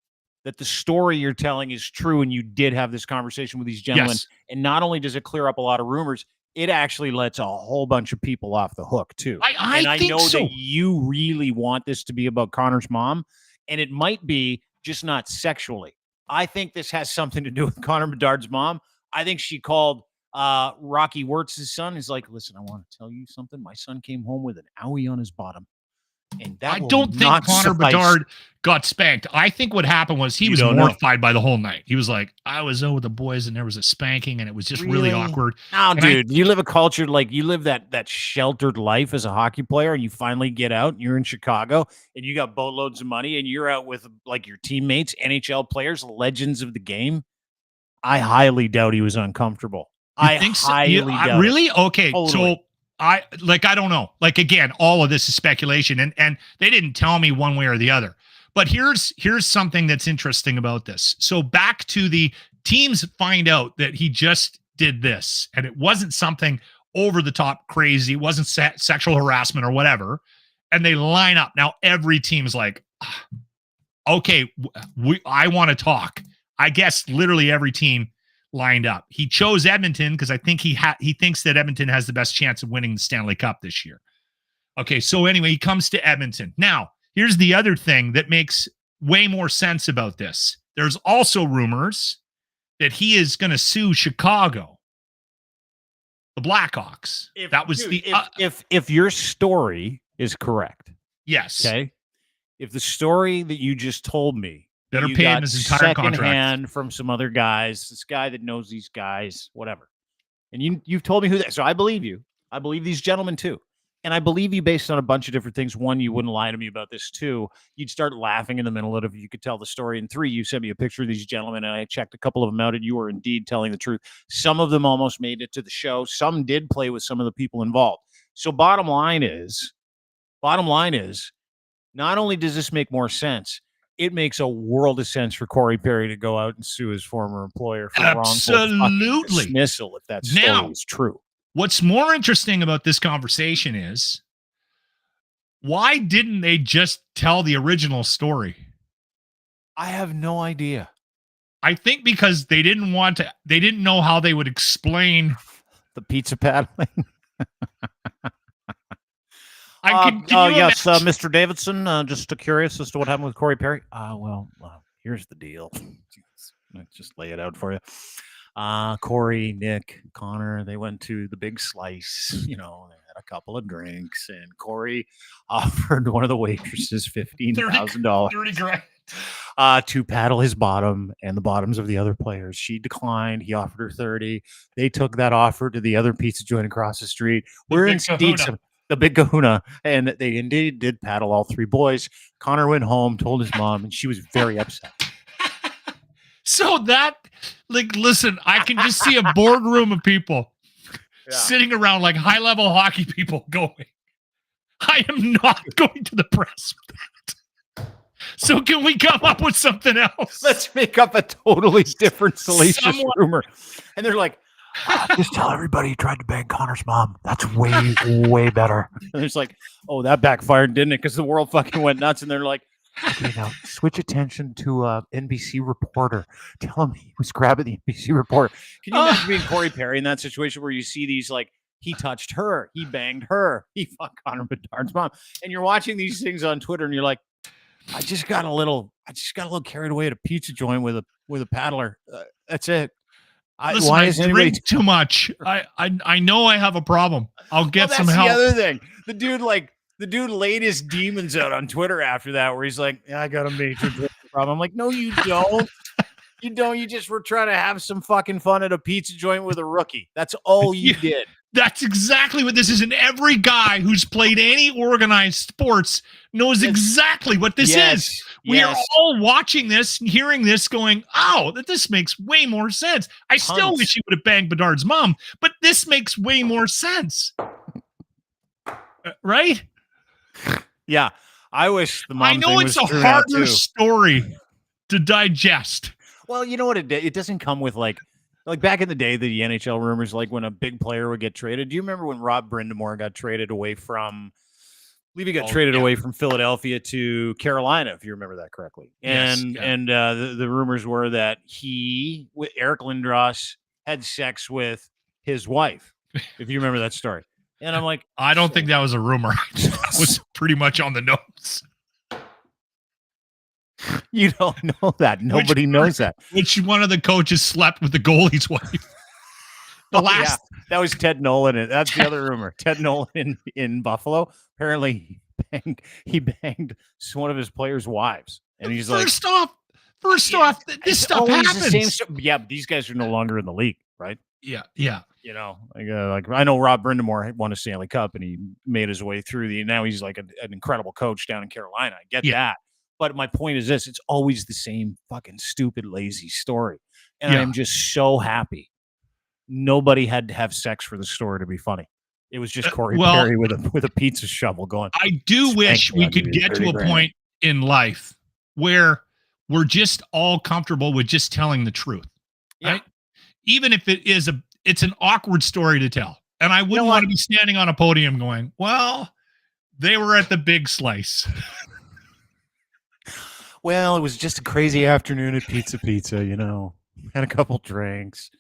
that the story you're telling is true, and you did have this conversation with these gentlemen. Yes. And not only does it clear up a lot of rumors, it actually lets a whole bunch of people off the hook, too. I think know so. that you really want this to be about Connor's mom, and it might be, just not sexually. I think this has something to do with Connor Bedard's mom. I think she called Rocky Wirtz's son. He's like, "Listen, I want to tell you something. My son came home with an owie on his bottom." And that I don't think Connor Bedard got spanked. I think what happened was he was mortified by the whole night. He was like, "I was out with the boys and there was a spanking and it was just really awkward." No, dude, you live a culture, like you live that sheltered life as a hockey player, and you finally get out and you're in Chicago and you got boatloads of money and you're out with like your teammates, NHL players, legends of the game. I highly doubt he was uncomfortable. I think so? Highly doubt. Really? Okay. Totally. So I don't know. Like, again, all of this is speculation, and they didn't tell me one way or the other. But here's something that's interesting about this. So back to the teams find out that he just did this, and it wasn't something over the top crazy. It wasn't sexual harassment or whatever. And they line up. Now every team's like, okay, I want to talk. I guess literally every team lined up. He chose Edmonton because I think he thinks that Edmonton has the best chance of winning the Stanley Cup this year. Okay, so anyway, he comes to Edmonton. Now, here's the other thing that makes way more sense about this. There's also rumors that he is going to sue Chicago, the Blackhawks. If your story is correct. Yes. Okay. If the story that you just told me that are paying his entire contract hand from some other guys, this guy that knows these guys, whatever. And you've told me who that. So I believe you. I believe these gentlemen too. And I believe you based on a bunch of different things. One, you wouldn't lie to me about this. Two, you'd start laughing in the middle of it if you could tell the story. And three, you sent me a picture of these gentlemen, and I checked a couple of them out, and you were indeed telling the truth. Some of them almost made it to the show. Some did play with some of the people involved. So bottom line is, not only does this make more sense, it makes a world of sense for Cory Perry to go out and sue his former employer for wrongful dismissal if that story is true. What's more interesting about this conversation is, why didn't they just tell the original story? I have no idea. I think because they didn't know how they would explain the pizza paddling. Yes, Mr. Davidson, just curious as to what happened with Cory Perry. Here's the deal. Let's just lay it out for you. Corey, Nick, Connor, they went to the Big Slice. They had a couple of drinks, and Corey offered one of the waitresses $15,000 $30,000 to paddle his bottom and the bottoms of the other players. She declined. He offered her $30,000. They took that offer to the other pizza joint across the street. The Big Kahuna, and they indeed did paddle all three boys. Connor went home, told his mom, and she was very upset. So that, listen, I can just see a boardroom of people sitting around like high-level hockey people going, I am not going to the press with that. So can we come up with something else? Let's make up a totally different salacious rumor. And they're like, just tell everybody you tried to bang Connor's mom. That's way, way better. And it's like, oh, that backfired, didn't it? Because the world fucking went nuts. And they're like, okay, now switch attention to NBC reporter. Tell him he was grabbing the NBC reporter. Can you imagine being Cory Perry in that situation where you see these, like, he touched her, he banged her, he fucked Connor Bedard's mom, and you're watching these things on Twitter, and you're like, I just got a little carried away at a pizza joint with a paddler. That's it. Listen, why is anybody too much? I know I have a problem. I'll get some help. That's the other thing. The dude laid his demons out on Twitter after that, where he's like, I got a major problem. I'm like, no, you don't. You don't. You just were trying to have some fucking fun at a pizza joint with a rookie. That's all you did. That's exactly what this is. And every guy who's played any organized sports knows exactly what this is. We are all watching this and hearing this going, oh, this makes way more sense. I still wish he would have banged Bedard's mom, but this makes way more sense. Right? Yeah. I wish the mom I know it's a harder story to digest. Well, you know what it doesn't come with like back in the day, the NHL rumors, like when a big player would get traded. Do you remember when Rob Brind'Amour got traded away from, away from Philadelphia to Carolina, if you remember that correctly? And the rumors were that he, with Eric Lindros, had sex with his wife, if you remember that story. And I'm like, I don't think that was a rumor. That was pretty much on the nose. You don't know that. Nobody knows that. Which one of the coaches slept with the goalie's wife? That was Ted Nolan. That's the other rumor. Ted Nolan in Buffalo. Apparently, he banged one of his players' wives, and he's first off, this stuff happens. But these guys are no longer in the league, right? Yeah. Like I know Rob Brind'Amour won a Stanley Cup, and he made his way through now he's like an incredible coach down in Carolina. I get that. But my point is this, it's always the same fucking stupid, lazy story. And I'm just so happy nobody had to have sex for the story to be funny. It was just Cory Perry with a pizza shovel going. I do wish we could get to a point in life where we're just all comfortable with just telling the truth. Right? Even if it's an awkward story to tell. And I wouldn't want to be standing on a podium going, well, they were at the big slice. Well, it was just a crazy afternoon at Pizza, you know. Had a couple drinks.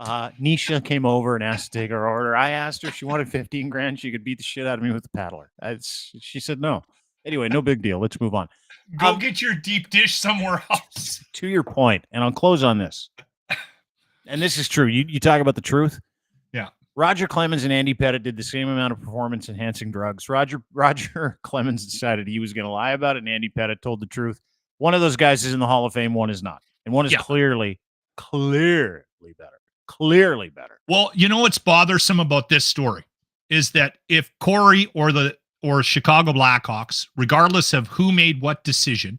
Nisha came over and asked to take her order. I asked her if she wanted 15 grand. She could beat the shit out of me with the paddler. She said no. Anyway, no big deal. Let's move on. Go get your deep dish somewhere else. To your point, and I'll close on this. And this is true. You talk about the truth. Yeah. Roger Clemens and Andy Pettit did the same amount of performance-enhancing drugs. Roger Clemens decided he was going to lie about it, and Andy Pettit told the truth. One of those guys is in the Hall of Fame. One is not. And one is clearly better. Clearly better. Well, you know what's bothersome about this story is that if Corey or Chicago Blackhawks, regardless of who made what decision,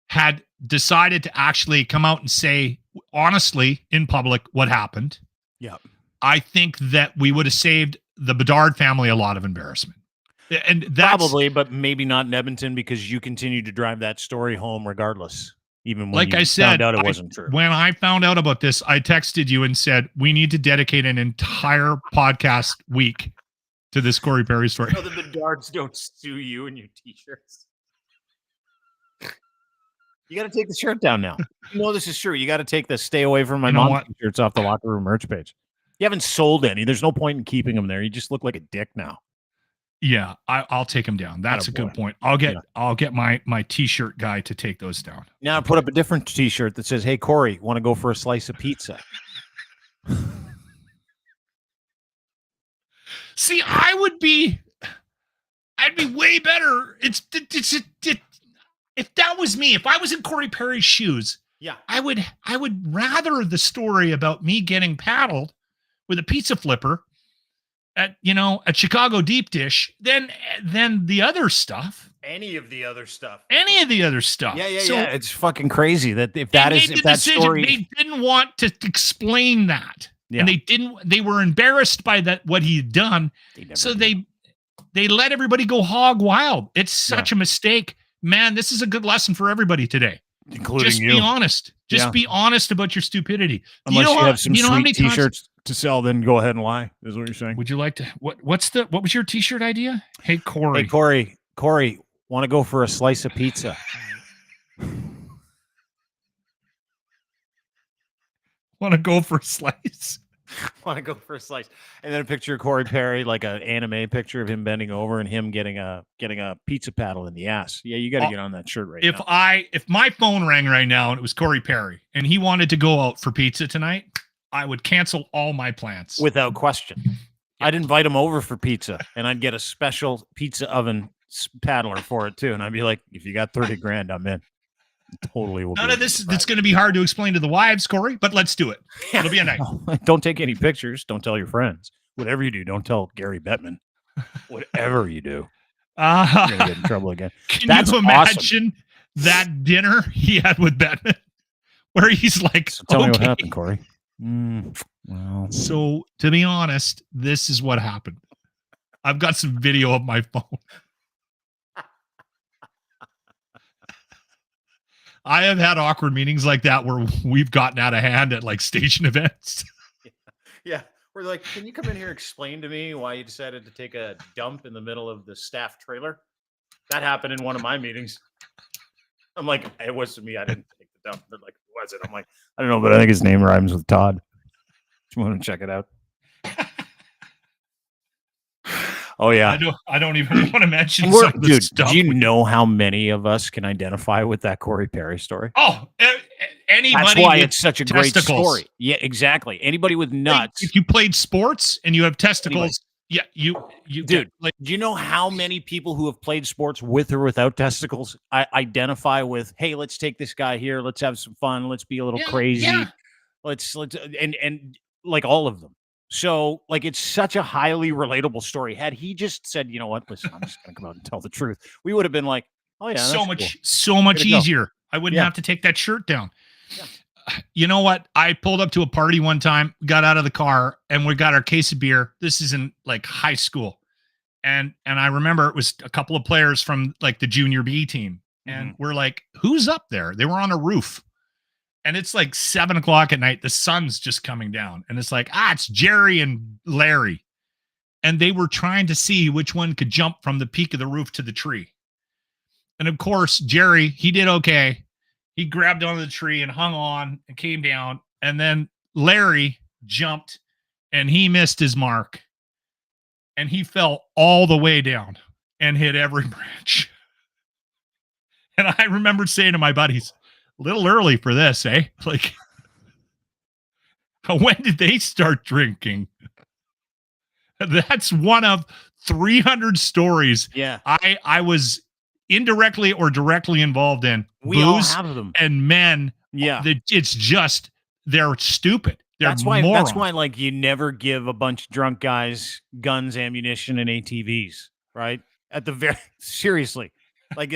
had decided to actually come out and say honestly in public what happened, I think that we would have saved the Bedard family a lot of embarrassment. And that's probably, but maybe not in Edmonton because you continue to drive that story home regardless. Even when I said, found out it wasn't true. When I found out about this, I texted you and said, we need to dedicate an entire podcast week to this Cory Perry story. So the Bedards don't sue you and your t-shirts. You got to take the shirt down now. You know this is true. You got to take the stay away from my mom t-shirts off the locker room merch page. You haven't sold any. There's no point in keeping them there. You just look like a dick now. Yeah, I'll take them down. That's a good point. I'll get my t-shirt guy to take those down. Now put up a different t-shirt that says, "Hey Corey, want to go for a slice of pizza?" See, I'd be way better. If that was me, if I was in Cory Perry's shoes, I would rather the story about me getting paddled with a pizza flipper at Chicago Deep Dish than the other stuff. Any of the other stuff. Yeah. So, it's fucking crazy that if that story, they didn't want to explain that. Yeah. And they were embarrassed by what he had done. They let everybody go hog wild. It's such a mistake. Man, this is a good lesson for everybody today. Including Just you. Be honest. Be honest about your stupidity. Unless you have some sweet t-shirts to sell, then go ahead and lie, is what you're saying. Would you like to what was your t-shirt idea? Hey Corey. Corey, want to go for a slice of pizza? Want to go for a slice? Want to go for a slice, and then a picture of Cory Perry, like an anime picture of him bending over and him getting a pizza paddle in the ass. Yeah, you got to get on that shirt right now. If my phone rang right now and it was Cory Perry and he wanted to go out for pizza tonight, I would cancel all my plans without question. I'd invite him over for pizza, and I'd get a special pizza oven paddler for it too, and I'd be like, "If you got 30 grand, I'm in." Totally will. None of this that's going to be hard to explain to the wives, Corey, but let's do it. It'll be a night. Don't take any pictures. Don't tell your friends. Whatever you do, don't tell Gary Bettman. Whatever you do, you're going to get in trouble again. Can you imagine that dinner he had with Bettman where he's like, tell me what happened, Corey. Well, so to be honest, this is what happened. I've got some video of my phone. I have had awkward meetings like that where we've gotten out of hand at like station events. Yeah. We're like, can you come in here and explain to me why you decided to take a dump in the middle of the staff trailer? That happened in one of my meetings. I'm like, it wasn't me. I didn't take the dump. They're like, who was it? I'm like, I don't know, but I think his name rhymes with Todd. Do you want to check it out? Oh yeah, I don't even want to mention some of the stuff. Do you know how many of us can identify with that Cory Perry story? Oh, anybody. That's why it's such a great story. Yeah, exactly. Anybody with nuts. If you played sports and you have testicles, yeah, you dude. Do you know how many people who have played sports with or without testicles identify with? Hey, let's take this guy here. Let's have some fun. Let's be a little crazy. Yeah. Let's and like all of them. So, like, it's such a highly relatable story. Had he just said, you know what, listen, I'm just going to come out and tell the truth, we would have been like, oh, yeah, so much easier. I wouldn't have to take that shirt down. Yeah. You know what? I pulled up to a party one time, got out of the car, and we got our case of beer. This is in, like, high school. And I remember it was a couple of players from, like, the junior B team. And we're like, who's up there? They were on a roof. And it's like 7:00 at night. The sun's just coming down. And it's like, it's Jerry and Larry. And they were trying to see which one could jump from the peak of the roof to the tree. And of course, Jerry, he did okay. He grabbed onto the tree and hung on and came down. And then Larry jumped and he missed his mark. And he fell all the way down and hit every branch. And I remember saying to my buddies, a little early for this, eh? Like, when did they start drinking? That's one of 300 stories. Yeah. I was indirectly or directly involved in. We booze all have them. And men. Yeah. It's just, they're stupid. They're that's why like you never give a bunch of drunk guys guns, ammunition, and ATVs, right? Seriously. Like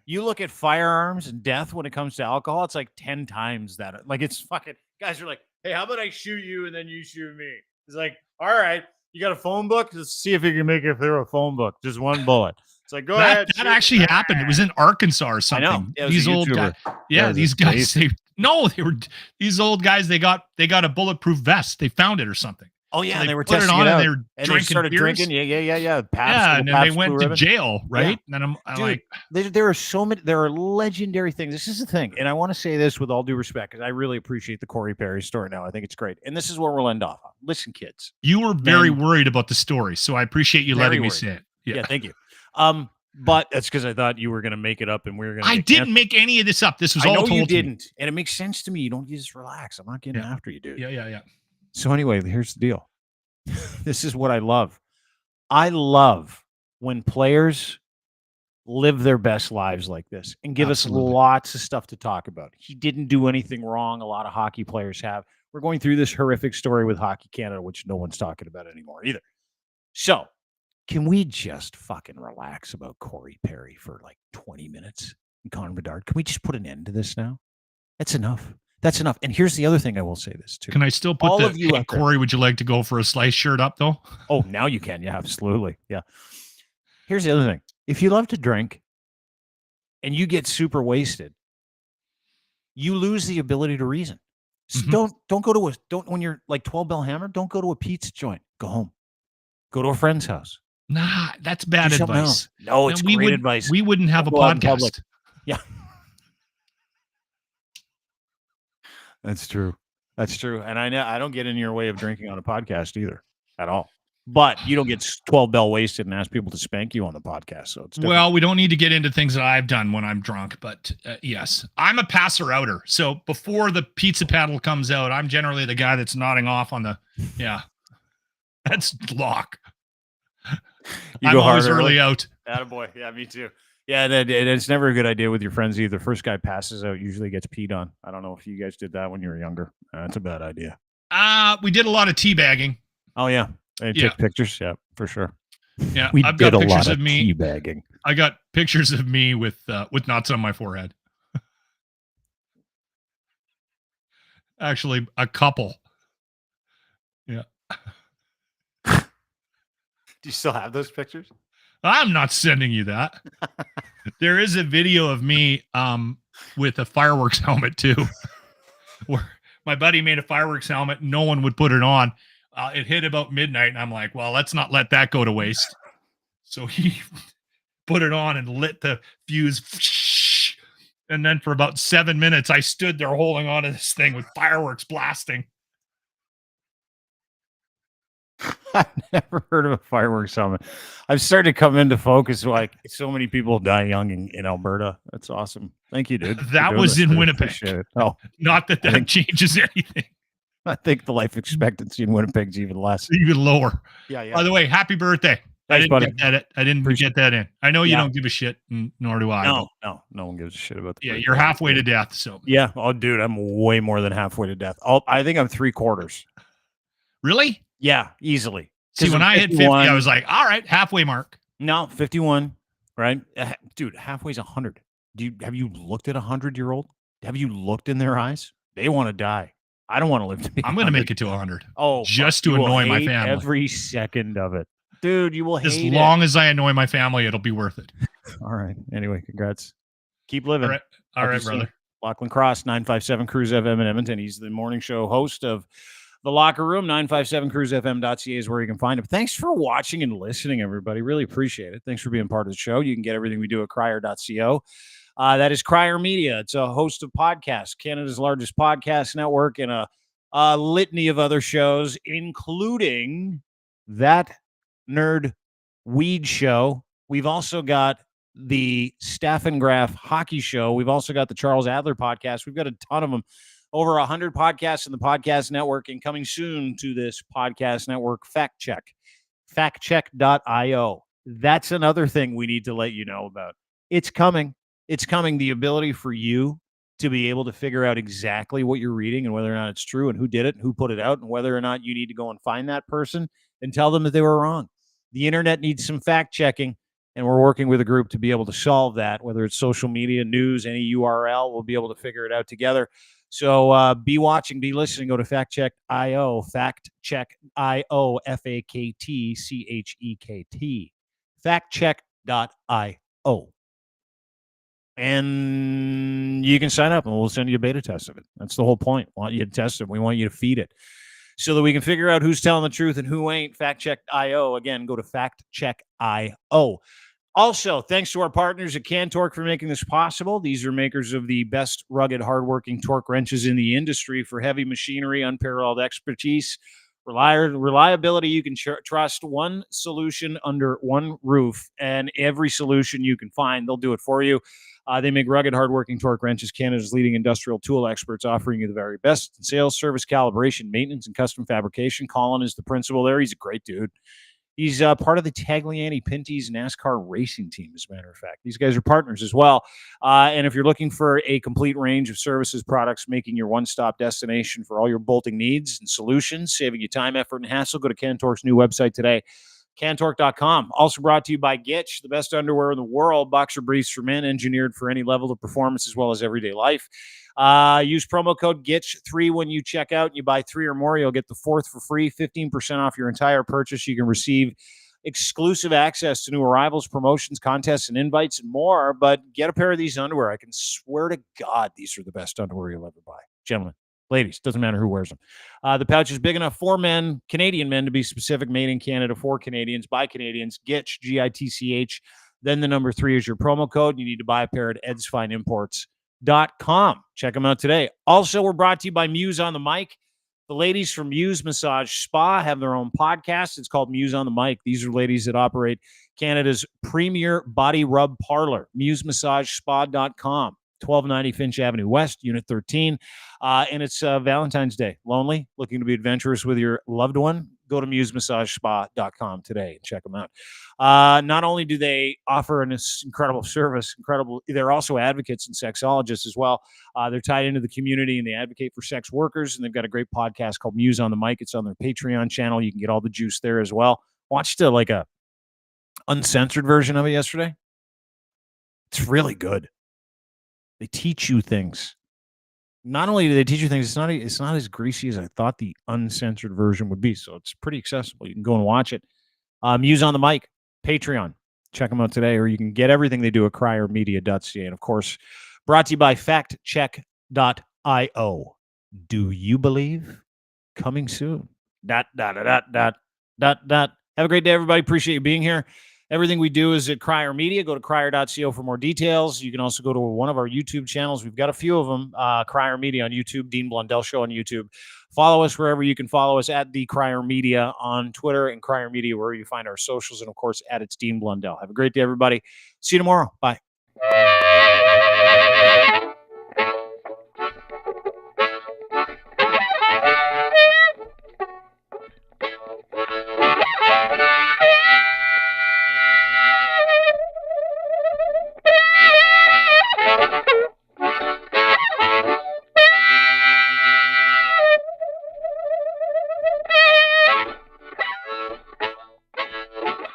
you look at firearms and death when it comes to alcohol, it's like 10 times that. Like it's fucking guys are like, hey, how about I shoot you and then you shoot me? It's like, all right, you got a phone book? Let's see if you can make it through a phone book. Just one bullet. It's like, go ahead. That actually happened. It was in Arkansas or something. I know. Yeah, these old guys. Yeah, these guys. They were these old guys. They got a bulletproof vest. They found it or something. Oh yeah, so they were put testing it on it out. and they were drinking beers. Yeah. And then they went to jail, right? Yeah. And then I'm like, there are so many. There are legendary things. This is the thing, and I want to say this with all due respect because I really appreciate the Cory Perry story. Now I think it's great, and this is where we'll end off. Listen, kids, you were very worried about the story, so I appreciate you letting me say it. Yeah, thank you. But that's because I thought you were going to make it up, and we were going to. I didn't make any of this up. This was all told to me. You didn't, and it makes sense to me. You don't just relax. I'm not getting after you, dude. Yeah. So anyway, here's the deal. This is what I love. I love when players live their best lives like this and give us lots of stuff to talk about. He didn't do anything wrong. A lot of hockey players have. We're going through this horrific story with Hockey Canada, which no one's talking about anymore either. So can we just fucking relax about Cory Perry for like 20 minutes and Connor Bedard? Can we just put an end to this now? That's enough. That's enough. And here's the other thing I will say this too. Can I still put Corey, would you like to go for a slice shirt up though? Oh, now you can. Yeah, absolutely. Yeah. Here's the other thing. If you love to drink and you get super wasted, you lose the ability to reason. So don't go to when you're like 12 Bell Hammer, don't go to a pizza joint. Go home. Go to a friend's house. Nah, that's bad advice. No, it's great advice. We wouldn't have a podcast. Yeah. That's true. That's true. And I know I don't get in your way of drinking on a podcast either at all. But you don't get 12 Bell wasted and ask people to spank you on the podcast. So it's different. Well, we don't need to get into things that I've done when I'm drunk, but yes, I'm a passer outer. So before the pizza paddle comes out, I'm generally the guy that's nodding off on the, that's lock. I'm always early out. Attaboy. Yeah, me too. Yeah, it's never a good idea with your friends either. First guy passes out usually gets peed on. I don't know if you guys did that when you were younger. That's a bad idea. We did a lot of teabagging. Oh yeah, and take pictures. Yeah, for sure. Yeah, I've got pictures of me teabagging. I got pictures of me with knots on my forehead. Actually, a couple. Yeah. Do you still have those pictures? I'm not sending you that. There is a video of me with a fireworks helmet too, where my buddy made a fireworks helmet. No one would put it on. It hit about midnight, and I'm like, well, let's not let that go to waste. So he put it on and lit the fuse. And then for about 7 minutes, I stood there holding on to this thing with fireworks blasting. I've never heard of a fireworks helmet. I've started to come into focus. Like so many people die young in Alberta. That's awesome. Thank you, dude. That was in Winnipeg. Oh, not that changes anything. I think the life expectancy in Winnipeg's even less, even lower. Yeah. By the way, happy birthday! Thanks, buddy. I didn't get that in. I know you don't give a shit, nor do I. No one gives a shit about the. Yeah, you're halfway to death. So yeah. Oh, dude, I'm way more than halfway to death. I think I'm 3/4. Really? Yeah, easily. See, when I hit 50, I was like, all right, halfway mark. No, 51, right? Dude, halfway's 100. Have you looked at 100-year-old? Have you looked in their eyes? They want to die. I don't want to live to be 100. I'm going to make it to 100. Oh, just to annoy my family. Every second of it. Dude, you will hate it. As long as I annoy my family, it'll be worth it. All right. Anyway, congrats. Keep living. All right, brother. Lochlin Cross, 957 Cruise FM in Edmonton. He's the morning show host of The Locker Room. 957cruisefm.ca is where you can find him. Thanks for watching and listening, everybody. Really appreciate it. Thanks for being part of the show. You can get everything we do at crier.co. That is Crier Media. It's a host of podcasts, Canada's largest podcast network, and a litany of other shows, including that Nerd Weed Show. We've also got the Staff and Graph Hockey Show. We've also got the Charles Adler podcast. We've got a ton of them. Over 100 podcasts in the podcast network, and coming soon to this podcast network, Fact Check. Factcheck.io. That's another thing we need to let you know about. It's coming. It's coming. The ability for you to be able to figure out exactly what you're reading and whether or not it's true and who did it and who put it out and whether or not you need to go and find that person and tell them that they were wrong. The internet needs some fact checking, and we're working with a group to be able to solve that, whether it's social media, news, any URL, we'll be able to figure it out together. So be watching, be listening, go to factcheck.io, factcheck.io, F-A-K-T-C-H-E-K-T, factcheck.io. And you can sign up, and we'll send you a beta test of it. That's the whole point. We want you to test it. We want you to feed it so that we can figure out who's telling the truth and who ain't. Factcheck.io. Again, go to factcheck.io. Also, thanks to our partners at Cantork for making this possible. These are makers of the best rugged, hardworking torque wrenches in the industry for heavy machinery, unparalleled expertise, reliability you can trust, one solution under one roof, and every solution you can find, they'll do it for you. They make rugged, hardworking torque wrenches, Canada's leading industrial tool experts, offering you the very best in sales, service, calibration, maintenance, and custom fabrication. Colin is the principal there. He's a great dude. He's part of the Tagliani Pinty's NASCAR racing team, as a matter of fact. These guys are partners as well. And if you're looking for a complete range of services, products, making your one-stop destination for all your bolting needs and solutions, saving you time, effort, and hassle, go to Cantork's new website today, Cantork.com. Also brought to you by Gitch, the best underwear in the world. Boxer briefs for men, engineered for any level of performance as well as everyday life. Use promo code GITCH3 when you check out. You buy 3 or more, you'll get the 4th for free, 15% off your entire purchase. You can receive exclusive access to new arrivals, promotions, contests, and invites, and more. But get a pair of these underwear. I can swear to God, these are the best underwear you'll ever buy. Gentlemen, ladies, doesn't matter who wears them. The pouch is big enough for men, Canadian men to be specific, made in Canada for Canadians, by Canadians. Gitch, G-I-T-C-H. Then the number 3 is your promo code. You need to buy a pair at edsfineimports.com. Check them out today. Also, we're brought to you by Muse on the Mic. The ladies from Muse Massage Spa have their own podcast. It's called Muse on the Mic. These are ladies that operate Canada's premier body rub parlor, musemassage.spa.com. 1290 Finch Avenue West, Unit 13. And it's Valentine's Day. Lonely? Looking to be adventurous with your loved one? Go to musemassage.spa.com today and check them out. Not only do they offer an incredible service, they're also advocates and sexologists as well. They're tied into the community, and they advocate for sex workers, and they've got a great podcast called Muse on the Mic. It's on their Patreon channel. You can get all the juice there as well. Watched a uncensored version of it yesterday. It's really good. They teach you things. Not only do they teach you things, it's not as greasy as I thought the uncensored version would be. So it's pretty accessible. You can go and watch it. Muse on the Mic, Patreon. Check them out today, or you can get everything they do at criermedia.ca. And of course, brought to you by factcheck.io. Do you believe? Coming soon. Have a great day, everybody. Appreciate you being here. Everything we do is at Crier Media. Go to crier.co for more details. You can also go to one of our YouTube channels. We've got a few of them. Crier Media on YouTube, Dean Blundell Show on YouTube. Follow us wherever you can follow us, at the Crier Media on Twitter, and Crier Media wherever you find our socials, and of course at It's Dean Blundell. Have a great day, everybody. See you tomorrow. Bye.